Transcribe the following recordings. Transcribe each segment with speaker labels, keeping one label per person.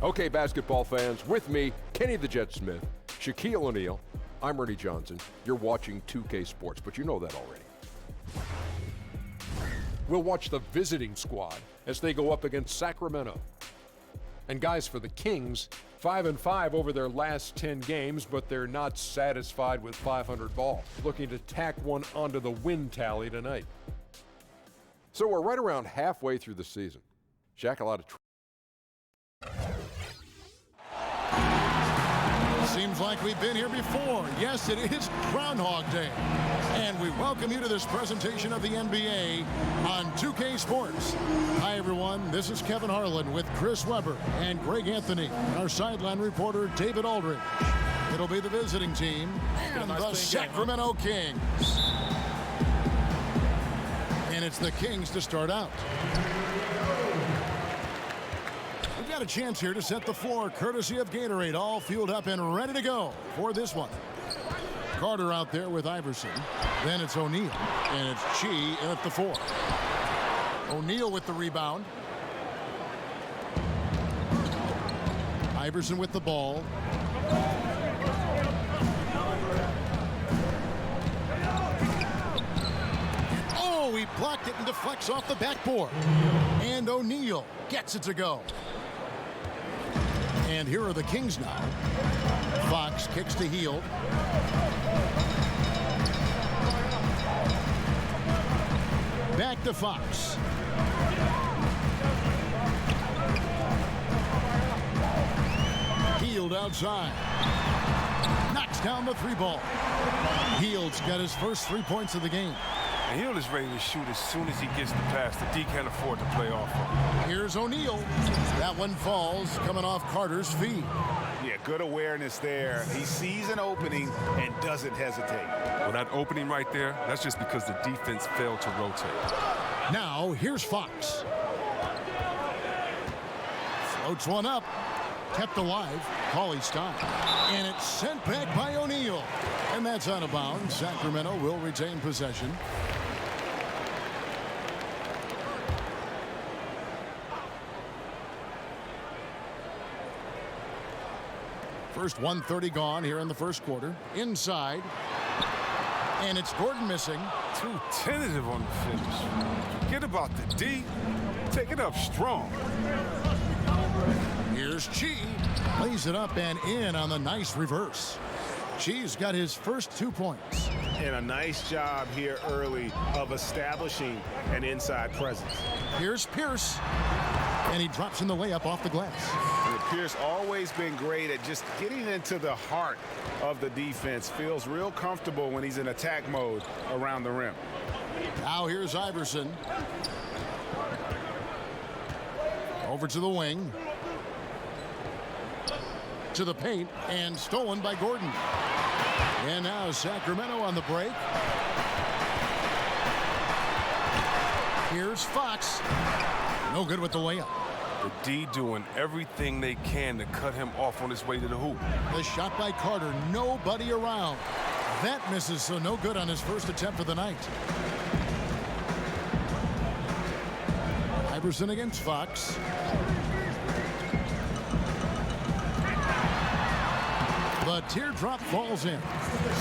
Speaker 1: Okay, basketball fans, with me, Kenny the Jet Smith, Shaquille O'Neal, I'm Ernie Johnson. You're watching 2K Sports, but you know that already. We'll watch the visiting squad as they go up against Sacramento. And guys, for the Kings, 5-5 over their last 10 games, but they're not satisfied with 500 ball. Looking to tack one onto the win tally tonight. So we're right around halfway through the season. Shaq, a lot of
Speaker 2: Seems like we've been here before. Yes, it is Groundhog Day. And we welcome you to this presentation of the NBA on 2K Sports. Hi, everyone. This is Kevin Harlan with Chris Webber and Greg Anthony and our sideline reporter, David Aldridge. It'll be the visiting team and the Sacramento Kings. And it's the Kings to start out. We've got a chance here to set the floor, courtesy of Gatorade, all fueled up and ready to go for this one. Carter out there with Iverson. Then it's O'Neal, and it's Chi at the 4. O'Neal with the rebound. Iverson with the ball. Oh, he blocked it and deflects off the backboard. And O'Neal gets it to go. And here are the Kings now. Fox kicks to Hield. Back to Fox. Hield outside. Knocks down the 3-ball. Hield's got his first 3 points of the game.
Speaker 3: And Hield is ready to shoot as soon as he gets the pass. The D can't afford to play off him.
Speaker 2: Here's O'Neal. That one falls, coming off Carter's feet.
Speaker 4: Yeah, good awareness there. He sees an opening and doesn't hesitate.
Speaker 3: Well, that opening right there, that's just because the defense failed to rotate.
Speaker 2: Now, here's Fox. Floats one up. Kept alive. Cauley-Stein. And it's sent back by O'Neal. And that's out of bounds. Sacramento will retain possession. First 1:30 gone here in the first quarter. Inside. And it's Gordon missing.
Speaker 3: Too tentative on the finish. Forget about the D. Take it up strong.
Speaker 2: Here's Chi. Lays it up and in on the nice reverse. Chi's got his first 2 points.
Speaker 4: And a nice job here early of establishing an inside presence.
Speaker 2: Here's Pierce. And he drops in the layup off the glass.
Speaker 4: And Pierce always been great at just getting into the heart of the defense. Feels real comfortable when he's in attack mode around the rim.
Speaker 2: Now here's Iverson. Over to the wing. To the paint and stolen by Gordon. And now Sacramento on the break. Here's Fox. No good with the layup.
Speaker 3: The D doing everything they can to cut him off on his way to the hoop.
Speaker 2: The shot by Carter. Nobody around. That misses, so no good on his first attempt of the night. Iverson against Fox. The teardrop falls in.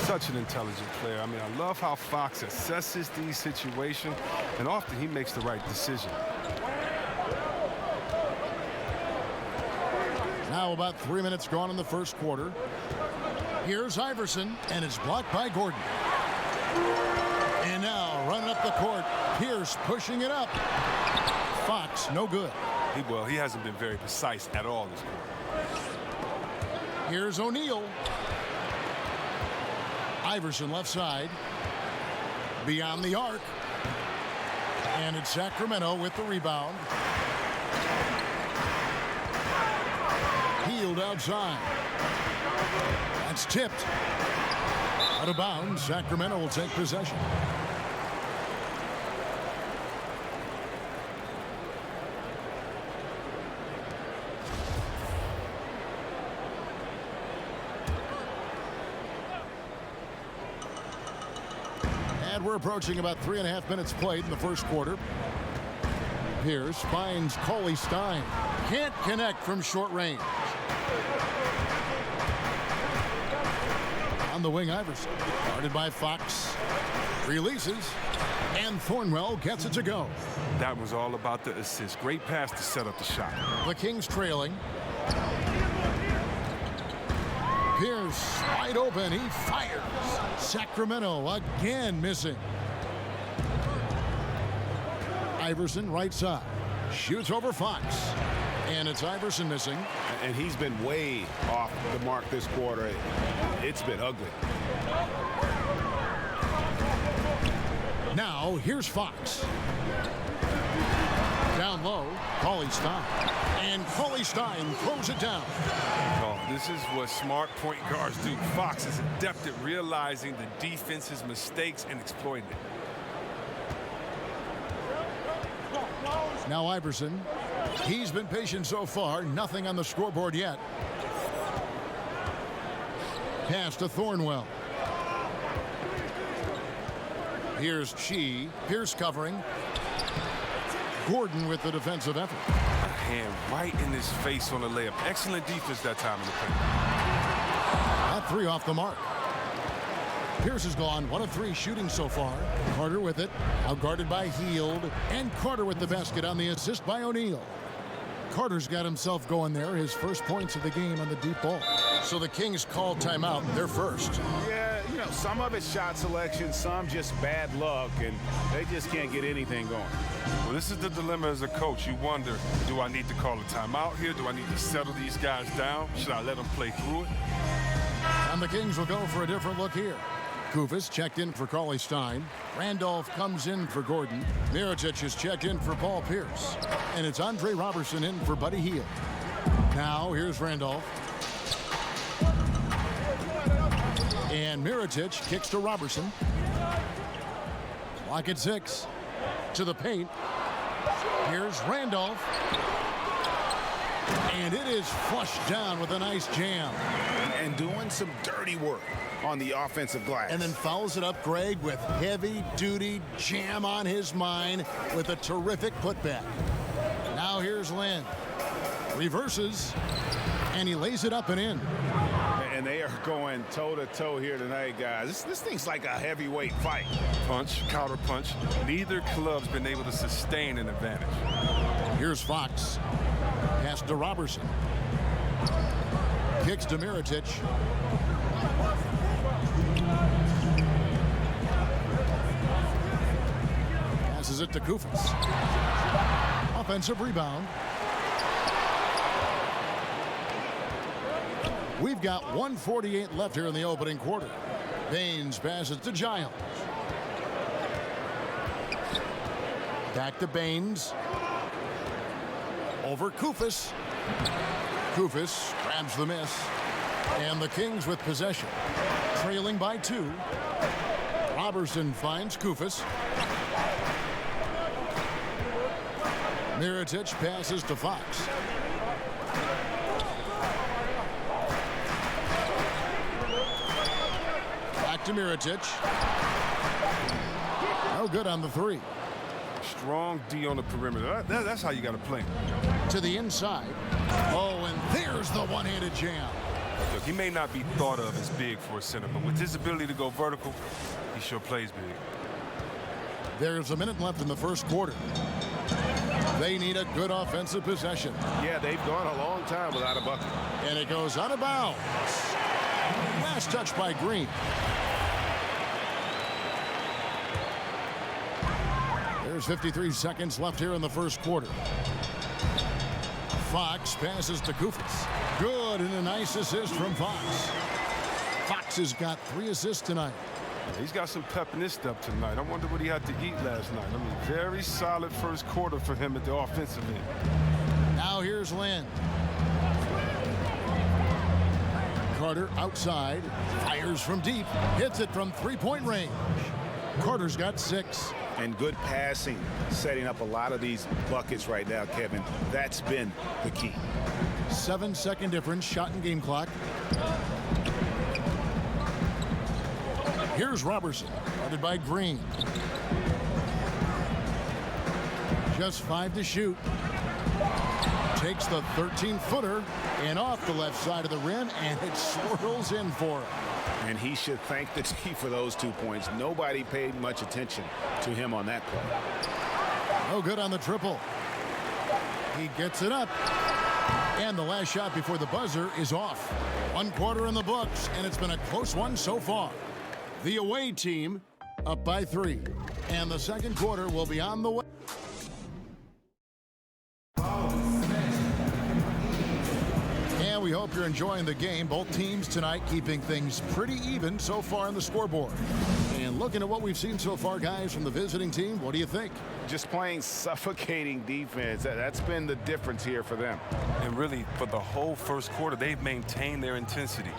Speaker 3: Such an intelligent player. I mean, I love how Fox assesses these situations, and often he makes the right decision.
Speaker 2: Now about 3 minutes gone in the first quarter. Here's Iverson, and it's blocked by Gordon. And now running up the court, Pierce pushing it up. Fox, no good.
Speaker 3: He hasn't been very precise at all this quarter.
Speaker 2: Here's O'Neal. Iverson left side. Beyond the arc. And it's Sacramento with the rebound. Hield outside. That's tipped. Out of bounds. Sacramento will take possession. And we're approaching about 3.5 minutes played in the first quarter. Pierce finds Cauley Stein. Can't connect from short range. On the wing, Iverson. Guarded by Fox. Releases. And Thornwell gets it to go.
Speaker 3: That was all about the assist. Great pass to set up the shot.
Speaker 2: The Kings trailing. Pierce wide open. He fires. Sacramento again missing. Iverson right side. Shoots over Fox. And it's Iverson missing.
Speaker 4: And he's been way off the mark this quarter. It's been ugly.
Speaker 2: Now, here's Fox. Down low, Cauley Stein. And Cauley Stein throws it down.
Speaker 3: Oh, this is what smart point guards do. Fox is adept at realizing the defense's mistakes and exploiting it.
Speaker 2: Now Iverson. He's been patient so far. Nothing on the scoreboard yet. Pass to Thornwell. Here's Chi. Pierce covering. Gordon with the defensive effort.
Speaker 3: A hand right in his face on the layup. Excellent defense that time in the paint.
Speaker 2: That three off the mark. Pierce has gone 1 of 3 shooting so far. Carter with it. Outguarded by Hield. And Carter with the basket on the assist by O'Neal. Carter's got himself going there. His first points of the game on the deep ball. So the Kings call timeout. They're first.
Speaker 4: Yeah, you know, some of it's shot selection, some just bad luck, and they just can't get anything going.
Speaker 3: Well, this is the dilemma as a coach. You wonder, do I need to call a timeout here? Do I need to settle these guys down? Should I let them play through it?
Speaker 2: And the Kings will go for a different look here. Kufis checked in for Cauley Stein. Randolph comes in for Gordon. Mirotic is checked in for Paul Pierce. And it's Andre Robertson in for Buddy Hield. Now here's Randolph. And Mirotic kicks to Robertson. Clock at 6. To the paint. Here's Randolph. And it is flushed down with a nice jam.
Speaker 4: And doing some dirty work on the offensive glass.
Speaker 2: And then fouls it up, Greg, with heavy-duty jam on his mind with a terrific putback. Now here's Lynn. Reverses, and he lays it up and in.
Speaker 4: And they are going toe-to-toe here tonight, guys. This thing's like a heavyweight fight.
Speaker 3: Punch, counter punch. Neither club's been able to sustain an advantage.
Speaker 2: Here's Fox. Pass to Robertson. Kicks to Mirotic. Passes it to Kufis. Offensive rebound. We've got 1:48 left here in the opening quarter. Baines passes to Giles. Back to Baines. Over Kufis. Kufis grabs the miss. And the Kings with possession. Trailing by 2. Robertson finds Kufis. Mirotic passes to Fox. Back to Mirotic. No good on the 3.
Speaker 3: Strong D on the perimeter. That's how you got to play.
Speaker 2: To the inside. Oh, and there's the one-handed jam.
Speaker 3: Look, he may not be thought of as big for a center, but with his ability to go vertical, he sure plays big.
Speaker 2: There's a minute left in the first quarter. They need a good offensive possession.
Speaker 4: Yeah, they've gone a long time without a bucket.
Speaker 2: And it goes out of bounds. Last touch by Green. There's 53 seconds left here in the first quarter. Fox passes to Kufis. Good, and a nice assist from Fox. Fox has got 3 assists tonight.
Speaker 3: Yeah, he's got some pep in his step tonight. I wonder what he had to eat last night. I mean, very solid first quarter for him at the offensive end.
Speaker 2: Now here's Lynn. Carter outside. Fires from deep. Hits it from three-point range. Carter's got 6.
Speaker 4: And good passing, setting up a lot of these buckets right now, Kevin. That's been the key.
Speaker 2: 7-second difference, shot and game clock. Here's Robertson, guarded by Green. Just 5 to shoot. Takes the 13-footer and off the left side of the rim, and it swirls in for him.
Speaker 4: And he should thank the team for those 2 points. Nobody paid much attention to him on that play.
Speaker 2: No good on the triple. He gets it up. And the last shot before the buzzer is off. 1 quarter in the books, and it's been a close one so far. The away team up by 3. And the second quarter will be on the way. And we hope you're enjoying the game. Both teams tonight keeping things pretty even so far on the scoreboard. And looking at what we've seen so far, guys, from the visiting team, what do you think?
Speaker 4: Just playing suffocating defense. That's been the difference here for them.
Speaker 3: And really, for the whole first quarter, they've maintained their intensity.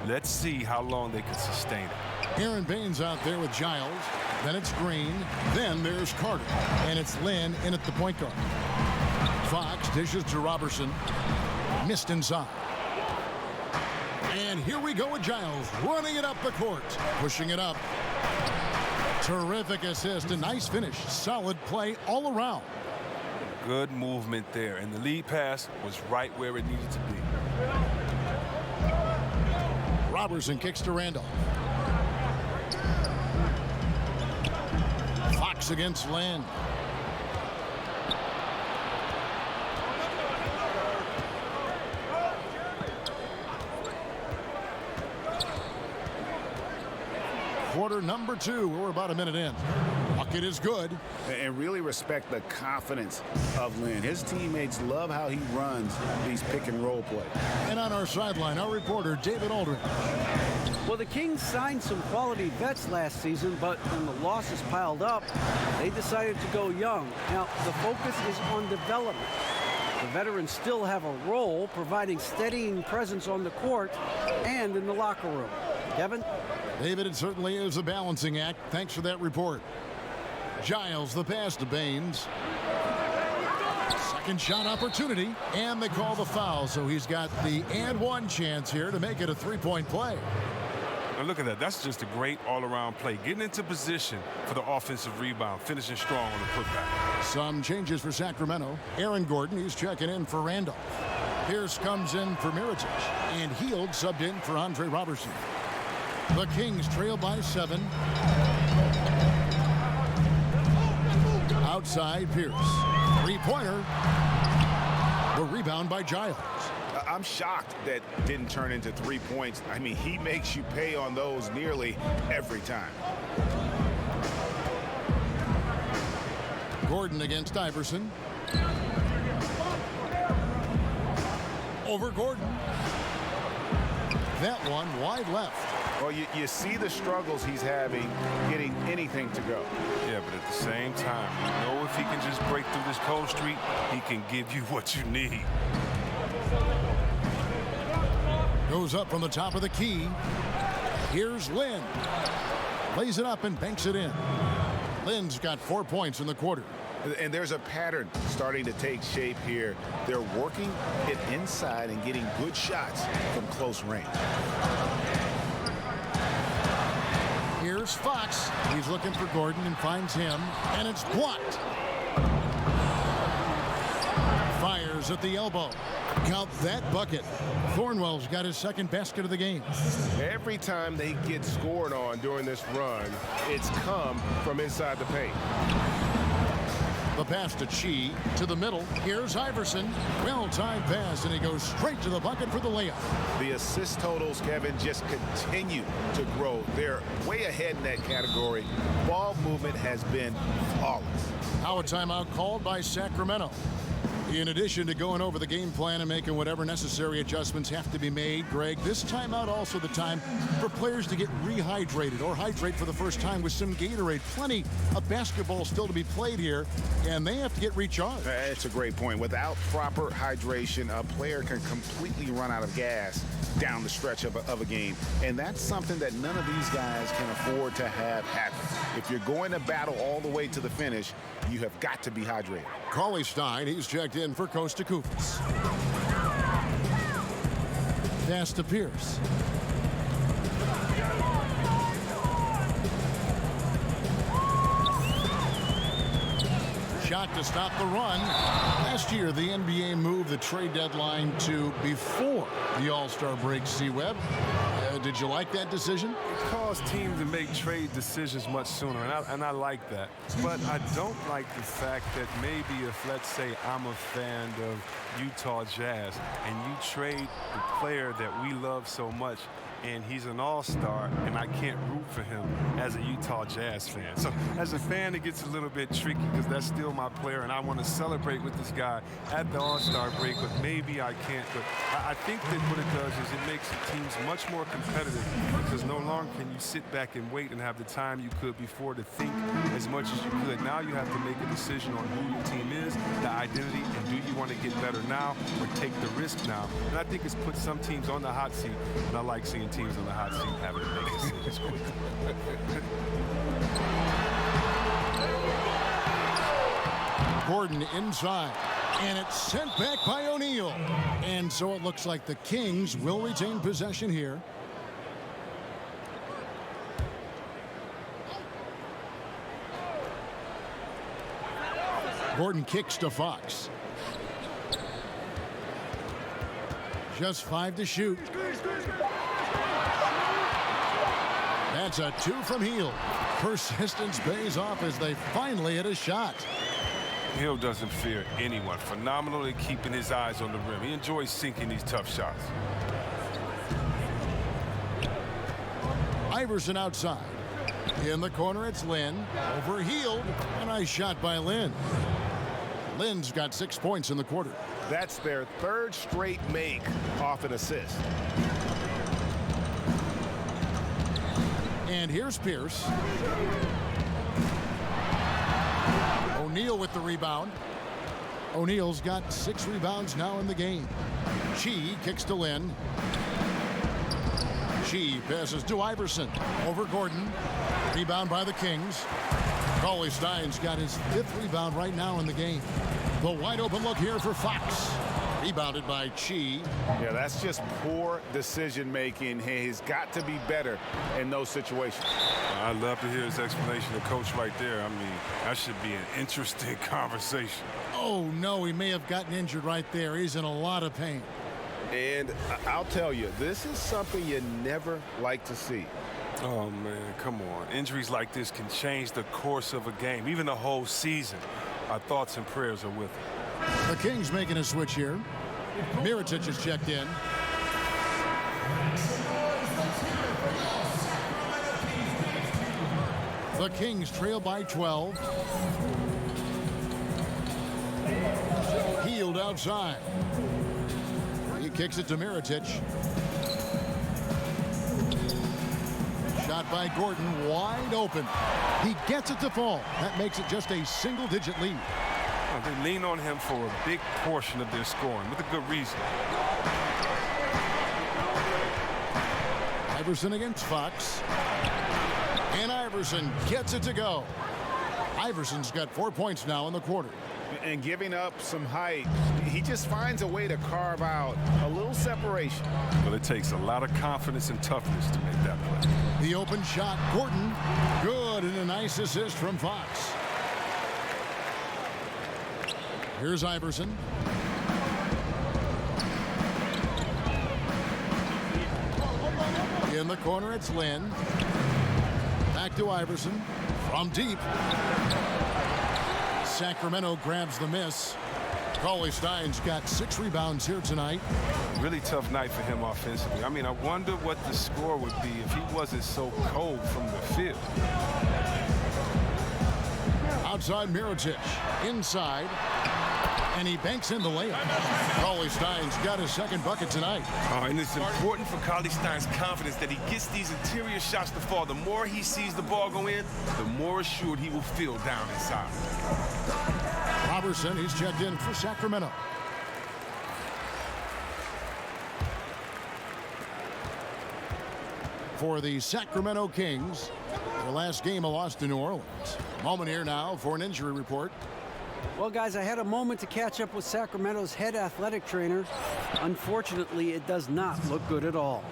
Speaker 3: Let's see how long they can sustain it.
Speaker 2: Aaron Baines out there with Giles. Then it's Green. Then there's Carter. And it's Lynn in at the point guard. Fox dishes to Robertson. Missed inside. And here we go with Giles running it up the court. Pushing it up. Terrific assist. A nice finish. Solid play all around.
Speaker 3: Good movement there. And the lead pass was right where it needed to be.
Speaker 2: Robertson kicks to Randolph. Fox against Lynn. Quarter number 2. We're about a minute in. Bucket is good.
Speaker 4: And really respect the confidence of Lynn. His teammates love how he runs these pick and roll plays.
Speaker 2: And on our sideline, our reporter, David Aldridge.
Speaker 5: Well, the Kings signed some quality vets last season, but when the losses piled up, they decided to go young. Now, the focus is on development. The veterans still have a role, providing steadying presence on the court and in the locker room. Kevin?
Speaker 2: David, it certainly is a balancing act. Thanks for that report. Giles, the pass to Baines. Second shot opportunity, and they call the foul, so he's got the and one chance here to make it a three-point play.
Speaker 3: Now look at that. That's just a great all-around play. Getting into position for the offensive rebound, finishing strong on the putback.
Speaker 2: Some changes for Sacramento. Aaron Gordon, he's checking in for Randolph. Pierce comes in for Mirotic, and Hield subbed in for Andre Robertson. The Kings trail by 7. Outside Pierce. Three-pointer. The rebound by Giles.
Speaker 4: I'm shocked that didn't turn into 3 points. I mean, he makes you pay on those nearly every time.
Speaker 2: Gordon against Iverson. Over Gordon. That one wide left.
Speaker 4: Well, you see the struggles he's having getting anything to go.
Speaker 3: Yeah, but at the same time, you know if he can just break through this cold streak, he can give you what you need.
Speaker 2: Goes up from the top of the key. Here's Lynn. Lays it up and banks it in. Lynn's got 4 points in the quarter.
Speaker 4: And there's a pattern starting to take shape here. They're working it inside and getting good shots from close range.
Speaker 2: Here's Fox. He's looking for Gordon and finds him, and it's blocked. Fires at the elbow. Count that bucket. Thornwell's got his second basket of the game.
Speaker 6: Every time they get scored on during this run, it's come from inside the paint.
Speaker 2: The pass to Chi to the middle. Here's Iverson. Well-timed pass, and he goes straight to the bucket for the layup.
Speaker 4: The assist totals, Kevin, just continue to grow. They're way ahead in that category. Ball movement has been flawless.
Speaker 2: Now a timeout called by Sacramento. In addition to going over the game plan and making whatever necessary adjustments have to be made, Greg, this timeout also the time for players to get rehydrated or hydrate for the first time with some Gatorade. Plenty of basketball still to be played here, and they have to get recharged.
Speaker 4: That's a great point. Without proper hydration, a player can completely run out of gas down the stretch of a game. And that's something that none of these guys can afford to have happen. If you're going to battle all the way to the finish, you have got to be hydrated.
Speaker 2: Cauley Stein, he's checked in for Kosta Koufos. Pass to Pierce. shot to stop the run. Last year, the NBA moved the trade deadline to before the All-Star break, C-Web. Did you like that decision?
Speaker 3: It caused teams to make trade decisions much sooner, and I like that. But I don't like the fact that maybe if, let's say, I'm a fan of Utah Jazz, and you trade the player that we love so much, and he's an all-star, and I can't root for him as a Utah Jazz fan. So as a fan, it gets a little bit tricky because that's still my player, and I want to celebrate with this guy at the All-Star break, but maybe I can't. But I think that what it does is it makes the teams much more competitive because no longer can you sit back and wait and have the time you could before to think as much as you could. Now you have to make a decision on who your team is, the identity, and do you want to get better now or take the risk now? And I think it's put some teams on the hot seat, and I like seeing teams on the hot seat having to make decisions quickly.
Speaker 2: Gordon inside, and it's sent back by O'Neal. And so it looks like the Kings will retain possession here. Gordon kicks to Fox. Just 5 to shoot. That's a 2 from Hield. Persistence pays off as they finally hit a shot.
Speaker 3: Hield doesn't fear anyone. Phenomenal at keeping his eyes on the rim. He enjoys sinking these tough shots.
Speaker 2: Iverson outside. In the corner, it's Lin. Over Hield. A nice shot by Lin. Lin's got 6 points in the quarter.
Speaker 4: That's their 3rd straight make off an assist.
Speaker 2: And here's Pierce. O'Neal with the rebound. O'Neal's got 6 rebounds now in the game. Chi kicks to Lin. Chi passes to Iverson. Over Gordon. Rebound by the Kings. Cauley-Stein's got his 5th rebound right now in the game. The wide open look here for Fox. Rebounded by Chi.
Speaker 4: Yeah, that's just poor decision making. He's got to be better in those situations.
Speaker 3: I'd love to hear his explanation to Coach right there. I mean, that should be an interesting conversation.
Speaker 2: Oh, no, he may have gotten injured right there. He's in a lot of pain.
Speaker 4: And I'll tell you, this is something you never like to see.
Speaker 3: Oh, man, come on. Injuries like this can change the course of a game, even the whole season. Our thoughts and prayers are with him.
Speaker 2: The Kings making a switch here. Mirotic is checked in. The Kings trail by 12. Hield outside. He kicks it to Mirotic. Shot by Gordon, wide open. He gets it to fall. That makes it just a single-digit lead.
Speaker 3: They lean on him for a big portion of their scoring with a good reason.
Speaker 2: Iverson against Fox. And Iverson gets it to go. Iverson's got 4 points now in the quarter.
Speaker 4: And giving up some height, he just finds a way to carve out a little separation.
Speaker 3: But it takes a lot of confidence and toughness to make that play.
Speaker 2: The open shot, Gordon. Good, and a nice assist from Fox. Here's Iverson. In the corner, it's Lin. Back to Iverson. From deep. Sacramento grabs the miss. Cauley-Stein's got 6 rebounds here tonight.
Speaker 3: Really tough night for him offensively. I mean, I wonder what the score would be if he wasn't so cold from the field.
Speaker 2: Outside Mirotic. Inside. And he banks in the layup. Cauley-Stein's got his 2nd bucket tonight.
Speaker 3: Oh, and it's important for Cauley-Stein's confidence that he gets these interior shots to fall. The more he sees the ball go in, the more assured he will feel down inside.
Speaker 2: Robertson, he's checked in for Sacramento. For the Sacramento Kings, their last game a loss to New Orleans. Moment here now for an injury report.
Speaker 5: Well, guys, I had a moment to catch up with Sacramento's head athletic trainer. Unfortunately, it does not look good at all.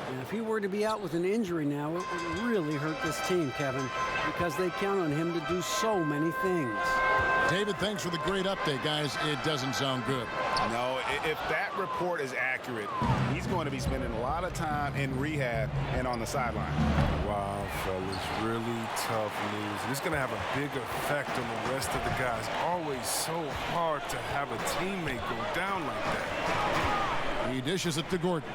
Speaker 5: And if he were to be out with an injury now, it would really hurt this team, Kevin, because they count on him to do so many things.
Speaker 2: David, thanks for the great update, guys. It doesn't sound good.
Speaker 4: No, if that report is accurate, he's going to be spending a lot of time in rehab and on the sideline.
Speaker 3: Wow, fellas, really tough news. It's going to have a big effect on the rest of the guys. Always so hard to have a teammate go down like that.
Speaker 2: He dishes it to Gordon.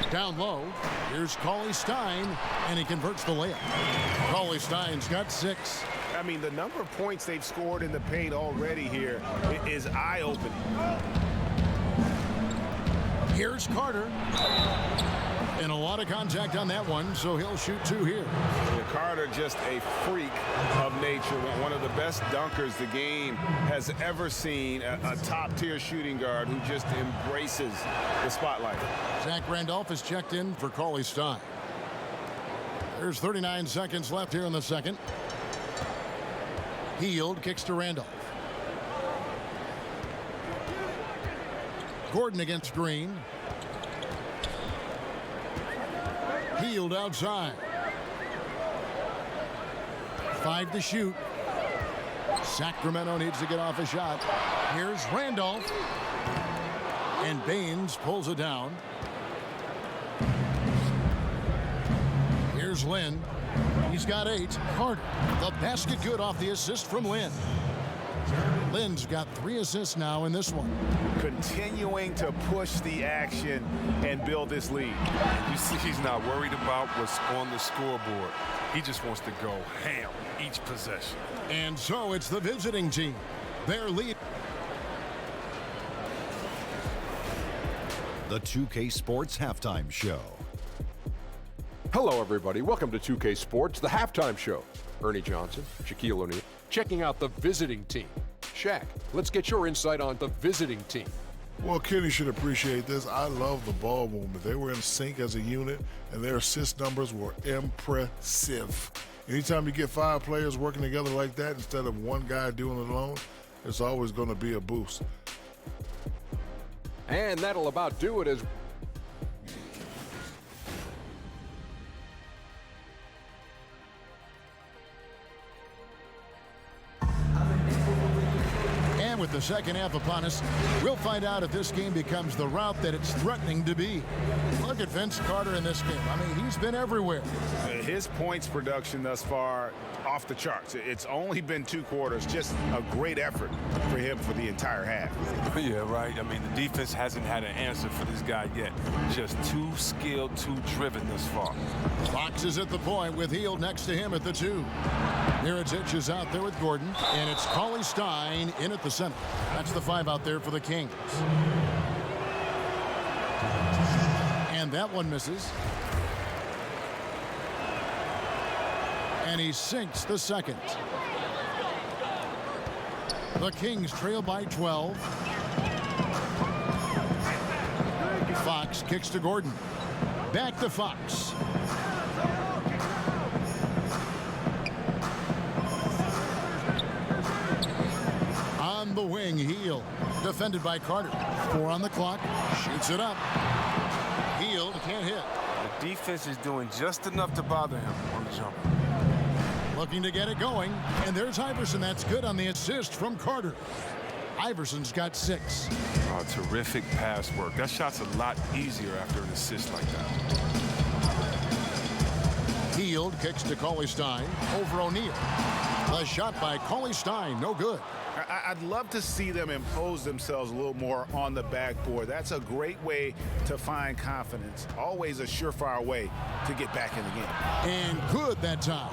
Speaker 2: Down low, here's Cauley Stein, and he converts the layup. Cauley Stein's got 6.
Speaker 4: I mean, the number of points they've scored in the paint already here is eye-opening.
Speaker 2: Here's Carter. And a lot of contact on that one, so he'll shoot 2 here.
Speaker 4: Carter, just a freak of nature, one of the best dunkers the game has ever seen, a top-tier shooting guard who just embraces the spotlight.
Speaker 2: Zach Randolph is checked in for Cauley Stein. There's 39 seconds left here in the second. Hield kicks to Randolph. Gordon against Green. Hield outside. 5 to shoot. Sacramento needs to get off a shot. Here's Randolph. And Baines pulls it down. Here's Lynn. He's got 8. Carter. The basket good off the assist from Lynn. Lynn's got 3 assists now in this one.
Speaker 4: Continuing to push the action and build this lead.
Speaker 3: You see he's not worried about what's on the scoreboard. He just wants to go ham each possession.
Speaker 2: And so it's the visiting team. Their lead.
Speaker 7: The 2K Sports Halftime Show.
Speaker 1: Hello, everybody. Welcome to 2K Sports, the halftime show. Ernie Johnson, Shaquille O'Neal, checking out the visiting team. Shaq, let's get your insight on the visiting team.
Speaker 8: Well, Kenny should appreciate this. I love the ball movement. They were in sync as a unit, and their assist numbers were impressive. Anytime you get 5 players working together like that instead of one guy doing it alone, it's always going to be a boost.
Speaker 1: And that'll about do it as
Speaker 2: with the second half upon us, we'll find out if this game becomes the route that it's threatening to be. Look at Vince Carter in this game. I mean, he's been everywhere.
Speaker 4: His points production thus far off the charts. It's only been 2 quarters. Just a great effort for him for the entire half.
Speaker 3: Yeah, right. I mean, the defense hasn't had an answer for this guy yet. Just too skilled, too driven thus far.
Speaker 2: Fox is at the point with Hield next to him at the 2. Mirotic is out there with Gordon, and it's Cauley Stein in at the center. That's the 5 out there for the Kings. And that one misses. And he sinks the second. The Kings trail by 12. Fox kicks to Gordon. Back to Fox. On the wing, Hield. Defended by Carter. 4 on the clock. Shoots it up. Hield can't hit.
Speaker 3: The defense is doing just enough to bother him on the jumper.
Speaker 2: Looking to get it going. And there's Iverson. That's good on the assist from Carter. Iverson's got 6.
Speaker 3: Oh, terrific pass work. That shot's a lot easier after an assist like that.
Speaker 2: Hield kicks to Cauley Stein over O'Neal. The shot by Cauley Stein, no good.
Speaker 4: I'd love to see them impose themselves a little more on the backboard. That's a great way to find confidence. Always a surefire way to get back in the game.
Speaker 2: And good that time.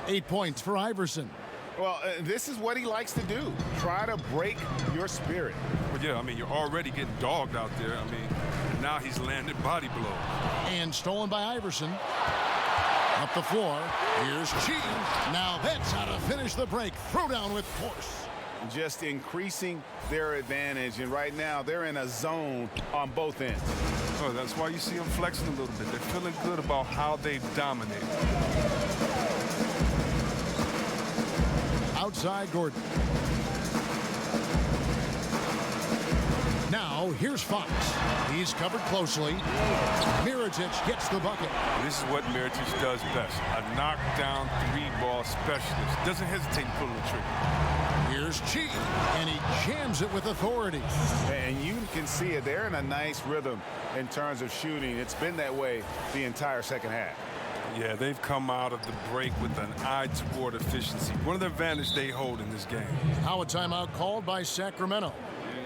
Speaker 2: 8 points for Iverson.
Speaker 4: Well, this is what he likes to do. Try to break your spirit.
Speaker 3: Well, yeah, I mean, you're already getting dogged out there. I mean, now he's landed body blows.
Speaker 2: And stolen by Iverson. Up the floor. Here's Chi. Now that's how to finish the break. Throw down with force.
Speaker 4: Just increasing their advantage. And right now, they're in a zone on both ends.
Speaker 3: Oh, that's why you see them flexing a little bit. They're feeling good about how they've dominated.
Speaker 2: Outside Gordon. Now, here's Fox. He's covered closely. Mirotic gets the bucket.
Speaker 3: This is what Mirotic does best. A knockdown three-ball specialist. Doesn't hesitate to pull the trigger.
Speaker 2: Here's Chi, and he jams it with authority.
Speaker 4: And you can see it. They're in a nice rhythm in terms of shooting. It's been that way the entire second half.
Speaker 3: Yeah, they've come out of the break with an eye toward efficiency. One of the advantages they hold in this game.
Speaker 2: Now a timeout called by Sacramento.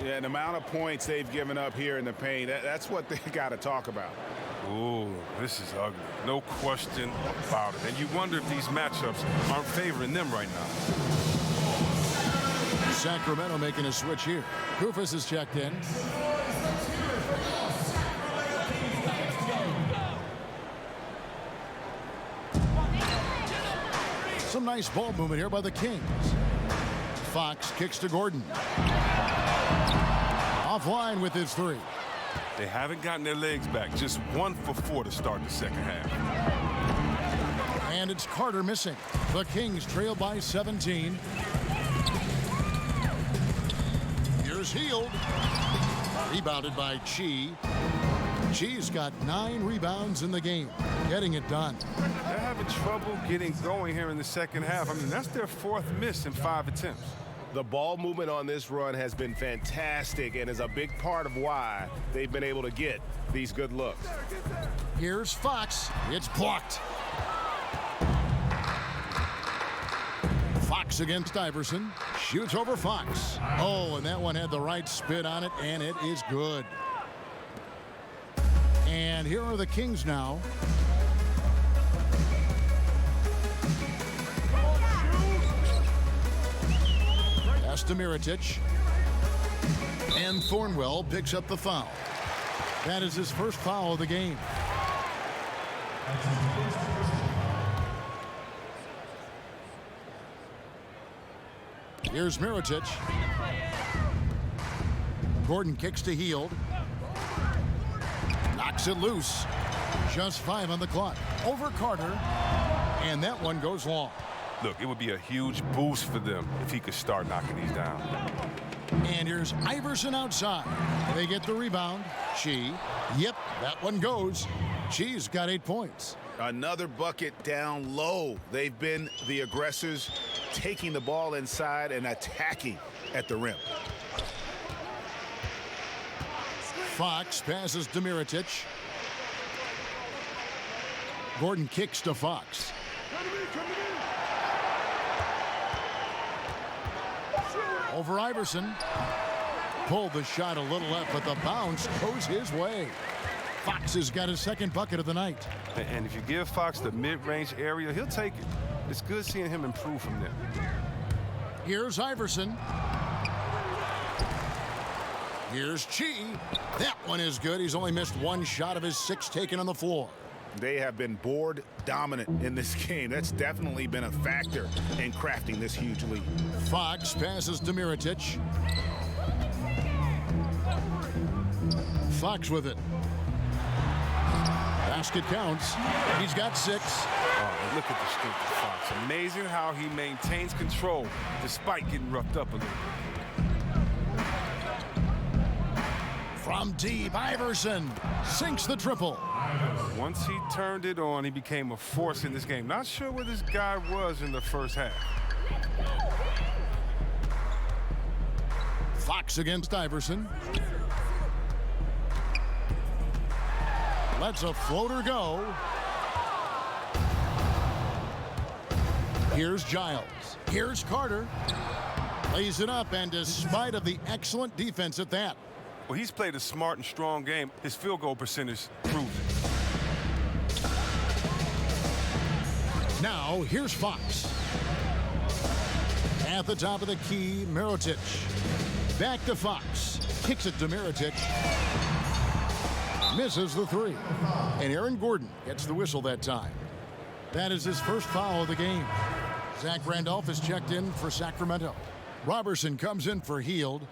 Speaker 4: Yeah, the amount of points they've given up here in the paint, that's what they got to talk about.
Speaker 3: Ooh, this is ugly. No question about it. And you wonder if these matchups aren't favoring them right now.
Speaker 2: Sacramento making a switch here. Koufos is checked in. Some nice ball movement here by the Kings. Fox kicks to Gordon. Offline with his three.
Speaker 3: They haven't gotten their legs back. Just 1 for 4 to start the second half.
Speaker 2: And it's Carter missing. The Kings trail by 17. Here's Hield. Rebounded by Chi. Chi's got 9 rebounds in the game. Getting it done.
Speaker 3: They're having trouble getting going here in the second half. I mean, that's their 4th miss in 5 attempts.
Speaker 6: The ball movement on this run has been fantastic and is a big part of why they've been able to get these good looks.
Speaker 2: Here's Fox. It's blocked. Fox against Iverson. Shoots over Fox. Oh, and that one had the right spin on it, and it is good. And here are the Kings now. Pass to Mirotic. And Thornwell picks up the foul. That is his first foul of the game. Here's Mirotic. Gordon kicks to Hield. Knocks it loose. Just 5 on the clock. Over Carter. And that one goes long.
Speaker 3: Look, it would be a huge boost for them if he could start knocking these down.
Speaker 2: And here's Iverson outside. They get the rebound. Chi. Yep, that one goes. Chi's got 8 points.
Speaker 4: Another bucket down low. They've been the aggressors, taking the ball inside and attacking at the rim.
Speaker 2: Fox passes to Mirotic. Gordon kicks to Fox. Over Iverson. Pulled the shot a little left, but the bounce goes his way. Fox has got his second bucket of the night.
Speaker 3: And if you give Fox the mid-range area, he'll take it. It's good seeing him improve from there.
Speaker 2: Here's Iverson. Here's Chi. That one is good. He's only missed 1 shot of his 6 taken on the floor.
Speaker 4: They have been board dominant in this game. That's definitely been a factor in crafting this huge lead.
Speaker 2: Fox passes to Mirotic. Fox with it. Basket counts. He's got 6.
Speaker 3: Oh, look at the strength of Fox. Amazing how he maintains control despite getting roughed up a little.
Speaker 2: From deep, Iverson sinks the triple.
Speaker 3: Once he turned it on, he became a force in this game. Not sure where this guy was in the first half.
Speaker 2: Fox against Iverson. Lets a floater go. Here's Giles. Here's Carter. Lays it up, and despite of the excellent defense at that.
Speaker 3: Well, he's played a smart and strong game. His field goal percentage proves it.
Speaker 2: Now, here's Fox. At the top of the key, Mirotic. Back to Fox. Kicks it to Mirotic. Misses the 3. And Aaron Gordon gets the whistle that time. That is his first foul of the game. Zach Randolph is checked in for Sacramento. Robertson comes in for Hield.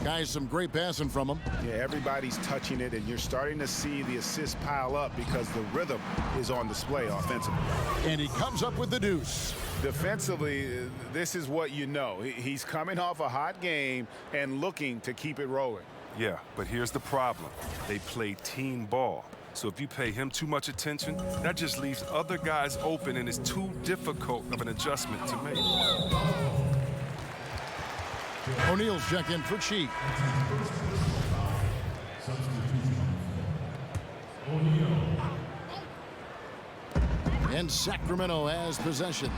Speaker 2: Guys, some great passing from him.
Speaker 4: Yeah, everybody's touching it, and you're starting to see the assists pile up because the rhythm is on display offensively.
Speaker 2: And he comes up with the deuce.
Speaker 4: Defensively, this is what you know. He's coming off a hot game and looking to keep it rolling.
Speaker 3: Yeah, but here's the problem. They play team ball. So if you pay him too much attention, that just leaves other guys open, and it's too difficult of an adjustment to make.
Speaker 2: O'Neal's check in for Cheek. And Sacramento has possession.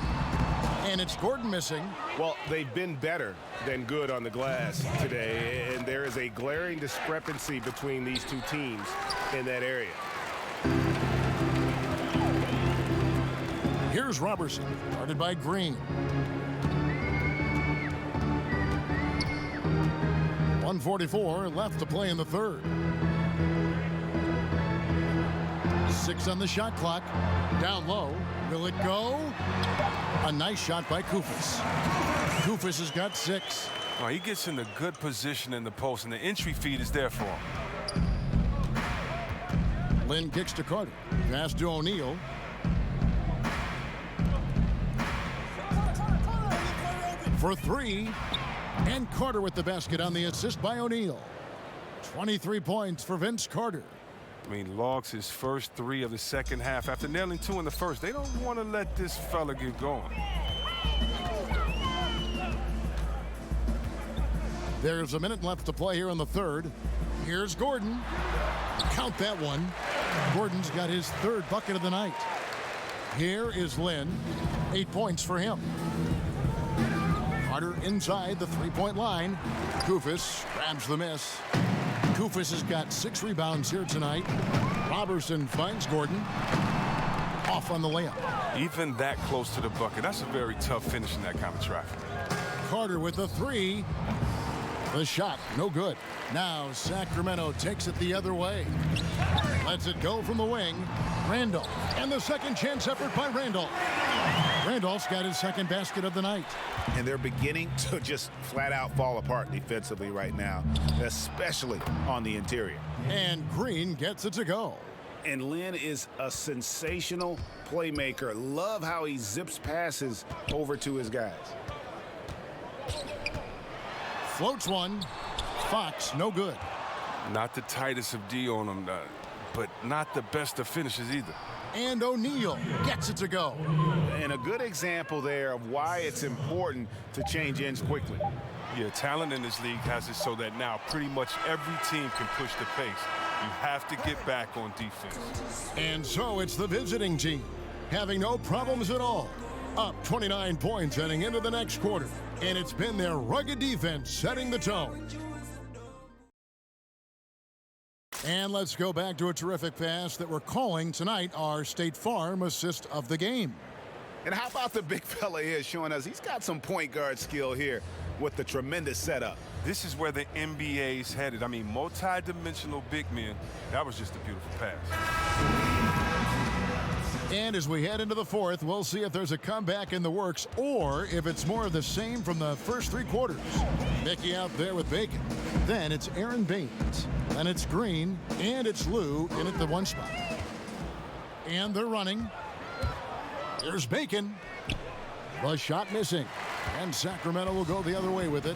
Speaker 2: And it's Gordon missing.
Speaker 6: Well, they've been better than good on the glass today, and there is a glaring discrepancy between these two teams in that area.
Speaker 2: Here's Robertson, guarded by Green. 1:44 left to play in the third. 6 on the shot clock. Down low. Will it go? A nice shot by Koufos. Koufos has got 6.
Speaker 3: Oh, he gets in a good position in the post, and the entry feed is there for him.
Speaker 2: Lynn kicks to Carter. Pass to O'Neal. For 3. And Carter with the basket on the assist by O'Neal. 23 points for Vince Carter.
Speaker 3: I mean, logs his first 3 of the second half after nailing 2 in the first. They don't want to let this fella get going.
Speaker 2: There's a minute left to play here in the third. Here's Gordon. Count that one. Gordon's got his 3rd bucket of the night. Here is Lynn. 8 points for him. Carter inside the 3-point line. Koufos grabs the miss. Koufos has got 6 rebounds here tonight. Robertson finds Gordon. Off on the layup.
Speaker 3: Even that close to the bucket, that's a very tough finish in that kind of traffic.
Speaker 2: Carter with the 3. The shot, no good. Now Sacramento takes it the other way. Lets it go from the wing. Randolph. And the second chance effort by Randolph. Randolph's got his 2nd basket of the night.
Speaker 4: And they're beginning to just flat out fall apart defensively right now, especially on the interior.
Speaker 2: And Green gets it to go.
Speaker 4: And Lynn is a sensational playmaker. Love how he zips passes over to his guys.
Speaker 2: Floats one. Fox, no good.
Speaker 3: Not the tightest of D on him, but not the best of finishes either.
Speaker 2: And O'Neal gets it to go.
Speaker 4: And a good example there of why it's important to change ends quickly.
Speaker 3: Yeah, talent in this league has it so that now pretty much every team can push the pace. You have to get back on defense.
Speaker 2: And so it's the visiting team, having no problems at all. Up 29 points heading into the next quarter. And it's been their rugged defense setting the tone. And let's go back to a terrific pass that we're calling tonight our State Farm assist of the game.
Speaker 4: And how about the big fella here showing us he's got some point guard skill here with the tremendous setup.
Speaker 3: This is where the NBA's headed. I mean, multi-dimensional big men. That was just a beautiful pass.
Speaker 2: And as we head into the fourth, we'll see if there's a comeback in the works or if it's more of the same from the first 3 quarters. Mickey out there with Bacon. Then it's Aaron Baines. Then it's Green. And it's Lou in at the 1 spot. And they're running. There's Bacon. The shot missing. And Sacramento will go the other way with it.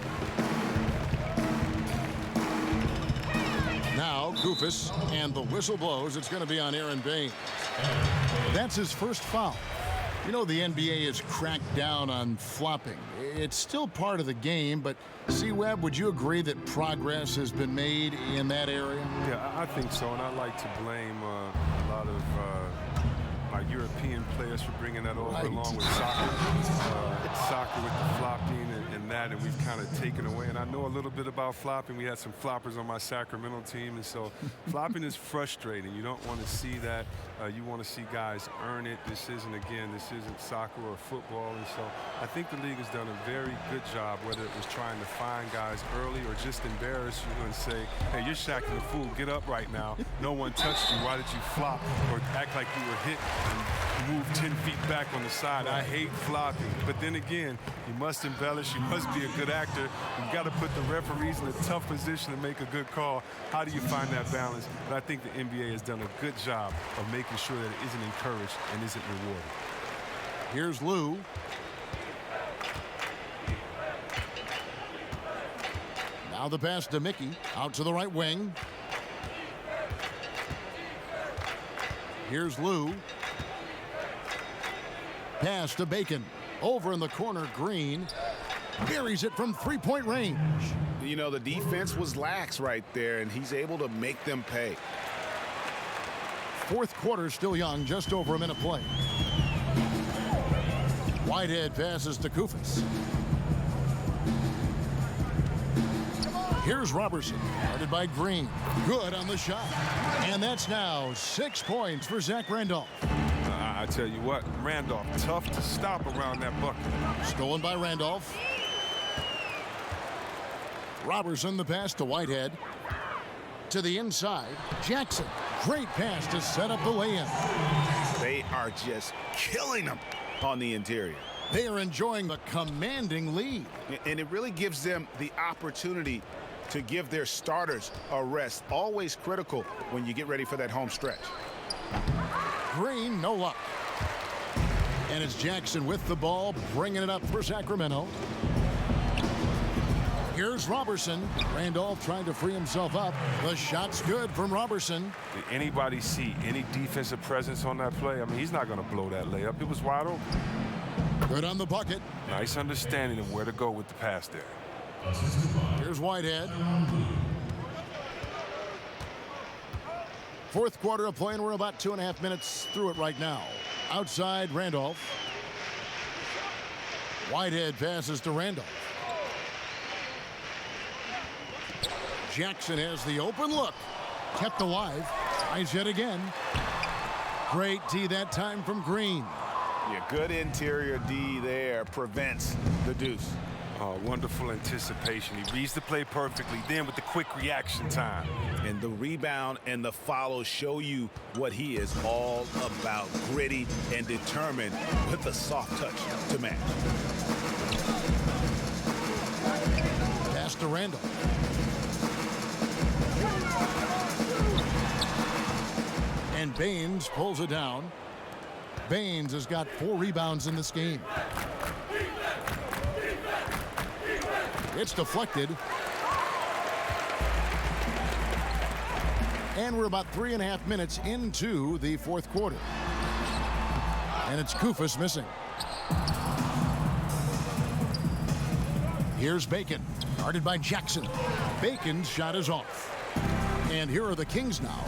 Speaker 2: Now Koufos, and the whistle blows. It's going to be on Aaron Baines. That's his first foul. You know, the NBA has cracked down on flopping. It's still part of the game, but C-Webb, would you agree that progress has been made in that area?
Speaker 3: Yeah, I think so, and I like to blame a lot of my European players for bringing that over along with soccer. Soccer with the flopping and that, and we've kind of taken away. And I know a little bit about flopping. We had some floppers on my Sacramento team, and so flopping is frustrating. You don't want to see that. You want to see guys earn it. This isn't soccer or football, and so I think the league has done a very good job, whether it was trying to find guys early or just embarrass you and say, hey, you're Shaq the fool. Get up right now. No one touched you. Why did you flop or act like you were hit? And move 10 feet back on the side. I hate flopping. But then again, you must embellish. You must be a good actor. You've got to put the referees in a tough position to make a good call. How do you find that balance? But I think the NBA has done a good job of making sure that it isn't encouraged and isn't rewarded.
Speaker 2: Here's Lou. Now the pass to Mickey, out to the right wing. Here's Lou. Pass to Bacon. Over in the corner, Green. Buries it from three-point range.
Speaker 4: You know, the defense was lax right there, and he's able to make them pay.
Speaker 2: Fourth quarter still young, just over a minute play. Whitehead passes to Koufos. Here's Robertson, guarded by Green. Good on the shot. And that's now 6 points for Zach Randolph.
Speaker 3: I tell you what, Randolph, tough to stop around that bucket.
Speaker 2: Stolen by Randolph. Robertson, the pass to Whitehead. To the inside, Jackson. Great pass to set up the lay-in.
Speaker 4: They are just killing them on the interior.
Speaker 2: They are enjoying a commanding lead.
Speaker 4: And it really gives them the opportunity to give their starters a rest. Always critical when you get ready for that home stretch.
Speaker 2: Green, no luck. And it's Jackson with the ball, bringing it up for Sacramento. Here's Robertson. Randolph trying to free himself up. The shot's good from Robertson.
Speaker 3: Did anybody see any defensive presence on that play? I mean, he's not going to blow that layup. It was wide open.
Speaker 2: Good on the bucket.
Speaker 3: Nice understanding of where to go with the pass there.
Speaker 2: Here's Whitehead. Fourth quarter of play, and we're about 2.5 minutes through it right now. Outside, Randolph. Whitehead passes to Randolph. Jackson has the open look. Kept alive. Tries yet again. Great D that time from Green.
Speaker 4: Yeah, good interior D there prevents the deuce.
Speaker 3: Wonderful anticipation. He reads the play perfectly, then with the quick reaction time.
Speaker 4: And the rebound and the follow show you what he is all about. Gritty and determined with a soft touch to match.
Speaker 2: Pass to Randall. And Baines pulls it down. Baines has got 4 rebounds in this game. It's deflected. And we're about 3.5 minutes into the fourth quarter. And it's Koufos missing. Here's Bacon, guarded by Jackson. Bacon's shot is off. And here are the Kings now.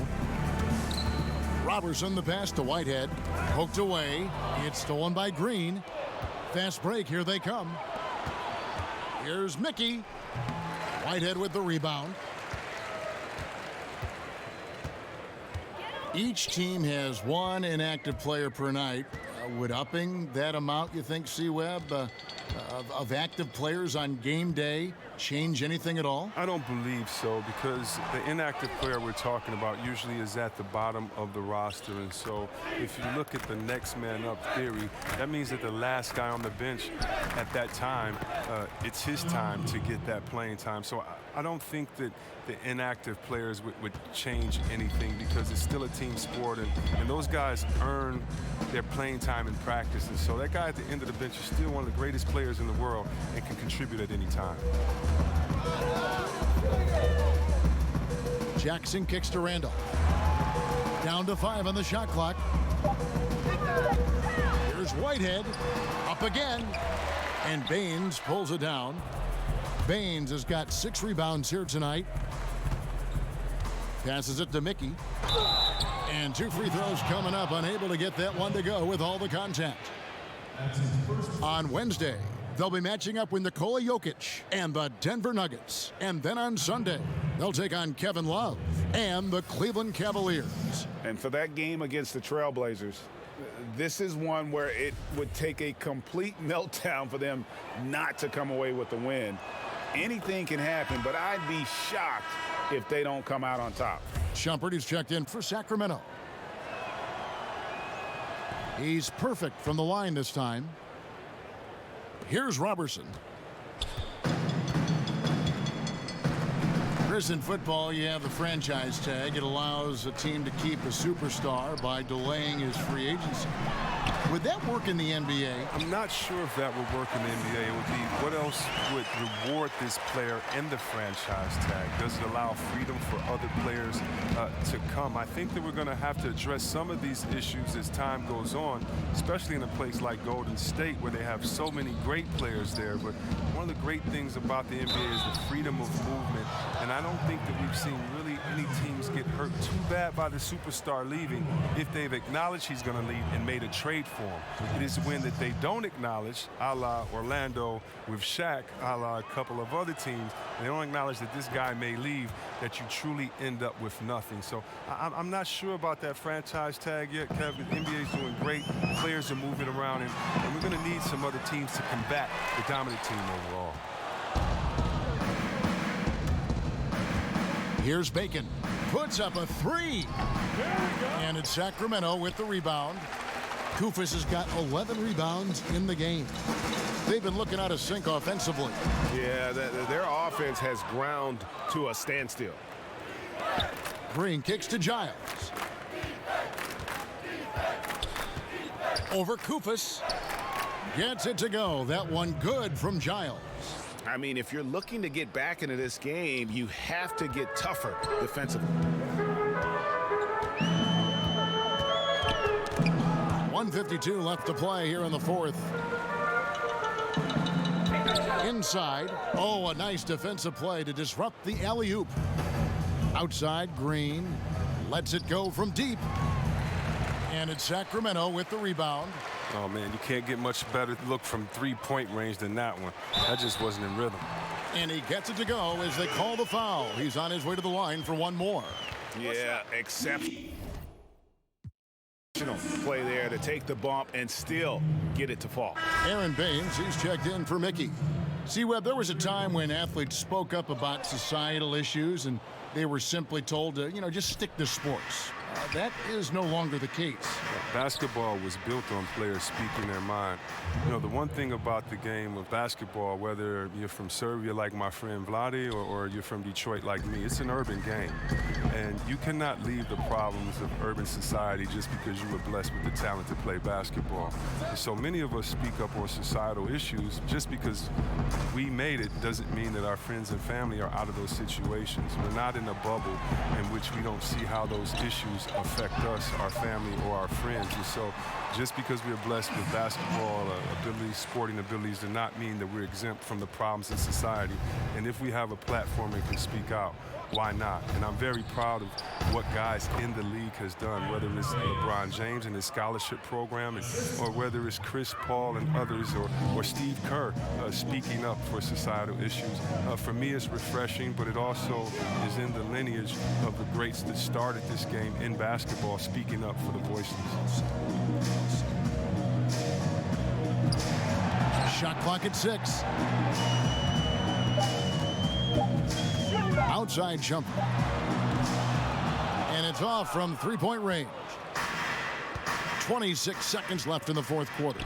Speaker 2: Robertson, the pass to Whitehead. Poked away. It's stolen by Green. Fast break, here they come. Here's Mickey. Whitehead with the rebound. Each team has 1 inactive player per night. Would upping that amount, you think, C-Web, of active players on game day change anything at all?
Speaker 3: I don't believe so, because the inactive player we're talking about usually is at the bottom of the roster. And so if you look at the next man up theory, that means that the last guy on the bench at that time, it's his time to get that playing time. So I don't think that the inactive players would change anything, because it's still a team sport, and those guys earn their playing time in practice. And so that guy at the end of the bench is still one of the greatest players in the world and can contribute at any time.
Speaker 2: Jackson kicks to Randall. Down to 5 on the shot clock. Here's Whitehead. Up again. And Baines pulls it down. Baines has got 6 rebounds here tonight. Passes it to Mickey. And 2 free throws coming up. Unable to get that one to go with all the contact. On Wednesday, they'll be matching up with Nikola Jokic and the Denver Nuggets. And then on Sunday, they'll take on Kevin Love and the Cleveland Cavaliers.
Speaker 4: And for that game against the Trailblazers, this is one where it would take a complete meltdown for them not to come away with the win. Anything can happen, but I'd be shocked if they don't come out on top.
Speaker 2: Shumpert is checked in for Sacramento. He's perfect from the line this time. Here's Robertson. Chris, in football, you have the franchise tag. It allows a team to keep a superstar by delaying his free agency. Would that work in the NBA?
Speaker 3: I'm not sure if that would work in the NBA. It would be what else would reward this player in the franchise tag? Does it allow freedom for other players to come? I think that we're going to have to address some of these issues as time goes on, especially in a place like Golden State where they have so many great players there. But one of the great things about the NBA is the freedom of movement. And I don't think that we've seen really any teams get hurt too bad by the superstar leaving if they've acknowledged he's going to leave and made a trade for him. It is when that they don't acknowledge, a la Orlando with Shaq, a la a couple of other teams, they don't acknowledge that this guy may leave, that you truly end up with nothing. So I'm not sure about that franchise tag yet, Kevin. The NBA is doing great. Players are moving around, and we're going to need some other teams to combat the dominant team overall.
Speaker 2: Here's Bacon. Puts up a three. And it's Sacramento with the rebound. Koufos has got 11 rebounds in the game. They've been looking out of sync offensively.
Speaker 6: Yeah, their offense has ground to a standstill.
Speaker 2: Green kicks to Giles. Over Koufos. Gets it to go. That one good from Giles.
Speaker 4: I mean, if you're looking to get back into this game, you have to get tougher defensively.
Speaker 2: 1:52 left to play here in the fourth. Inside. Oh, a nice defensive play to disrupt the alley-oop. Outside, Green lets it go from deep. And it's Sacramento with the rebound.
Speaker 3: Oh, man, you can't get much better look from three-point range than that one. That just wasn't in rhythm.
Speaker 2: And he gets it to go as they call the foul. He's on his way to the line for one more.
Speaker 6: Yeah, exceptional play there to take the bump and still get it to fall.
Speaker 2: Aaron Baines, he's checked in for Mickey. See, Webb, there was a time when athletes spoke up about societal issues and they were simply told to, just stick to sports. That is no longer the case.
Speaker 3: Basketball was built on players speaking their mind. The one thing about the game of basketball, whether you're from Serbia like my friend Vlade or you're from Detroit like me, it's an urban game. And you cannot leave the problems of urban society just because you were blessed with the talent to play basketball. And so many of us speak up on societal issues. Just because we made it doesn't mean that our friends and family are out of those situations. We're not in a bubble in which we don't see how those issues affect us, our family, or our friends. And so just because we're blessed with basketball abilities, sporting abilities, does not mean that we're exempt from the problems in society. And if we have a platform and can speak out, why not? And I'm very proud of what guys in the league has done, whether it's LeBron James and his scholarship program, or whether it's Chris Paul and others, or Steve Kerr speaking up for societal issues. For me, it's refreshing, but it also is in the lineage of the greats that started this game in basketball, speaking up for the voiceless.
Speaker 2: Shot clock at 6. Outside jumper. And it's off from three-point range. 26 seconds left in the fourth quarter.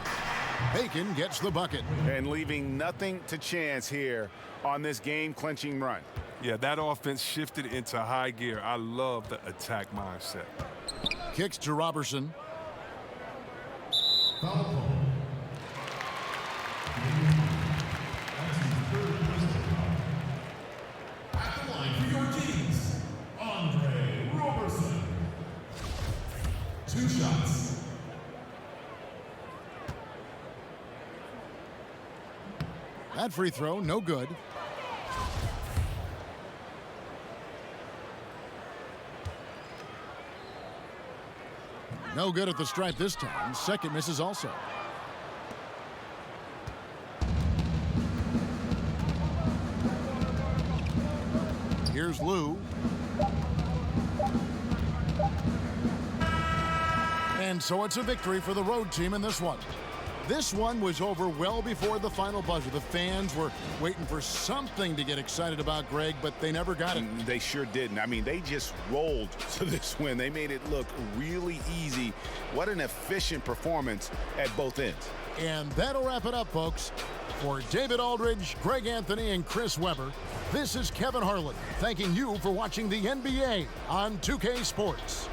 Speaker 2: Bacon gets the bucket.
Speaker 4: And leaving nothing to chance here on this game-clinching run.
Speaker 3: Yeah, that offense shifted into high gear. I love the attack mindset.
Speaker 2: Kicks to Robertson.
Speaker 9: Two shots.
Speaker 2: That free throw, no good. No good at the stripe this time. Second misses also. Here's Lou. And so it's a victory for the road team in this one. This one was over well before the final buzzer. The fans were waiting for something to get excited about, Greg, but they never got it.
Speaker 4: They sure didn't. I mean, they just rolled to this win. They made it look really easy. What an efficient performance at both ends.
Speaker 2: And that'll wrap it up, folks. For David Aldridge, Greg Anthony, and Chris Webber, this is Kevin Harlan thanking you for watching the NBA on 2K Sports.